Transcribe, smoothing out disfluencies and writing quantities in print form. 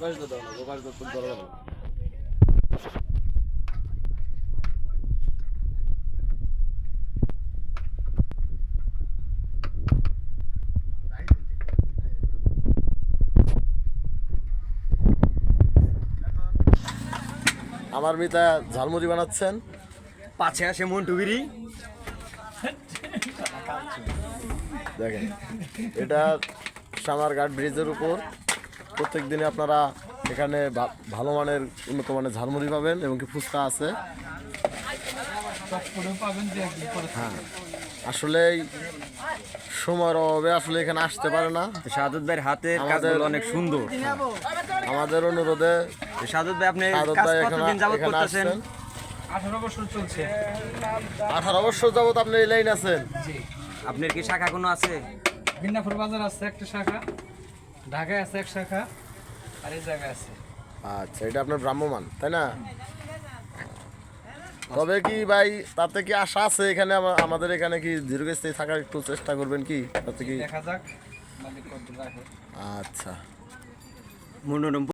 আমার মিতা ঝালমুড়ি বানাচ্ছেন, পাছে আসে মন্টুগিরি। দেখেন এটা সামারঘাট ব্রিজের উপর। প্রত্যেক দিনে আপনারা এখানে ভালো মানের উন্নত মানের ঝালমুড়ি পাবেন এবং কি ফুচকা আছে। হ্যাঁ, আসলে সময়ের অভাবে আসলে এখানে আসতে পারে না। শাহাদত ভাইয়ের হাতের কাজগুলো অনেক সুন্দর। আমাদের অনুরোধে শাহাদত ভাই আপনি শাহাদত কাজ ভাই কতদিন যাবত এখানে করতেছেন? আসছেন। 18 বছর চলছে। 18 বছর যাবত আপনি এই লাইন আছেন? জি। আপনার কি শাখা কোনো আছে? বিন্নাপুর বাজার আছে একটা শাখা, ঢাকায় আছে এক শাখা, আর এই জায়গায় আছে। আচ্ছা, এটা আপনার ভ্রাম্যমান তাই না? তবে কি ভাই তাতে কি আশা আছে এখানে আমাদের এখানে কি দীর্ঘস্থায়ী থাকার একটু চেষ্টা করবেন কি? তাতে কি দেখা যাক মালিক কত রাখে। আচ্ছা। মনোরম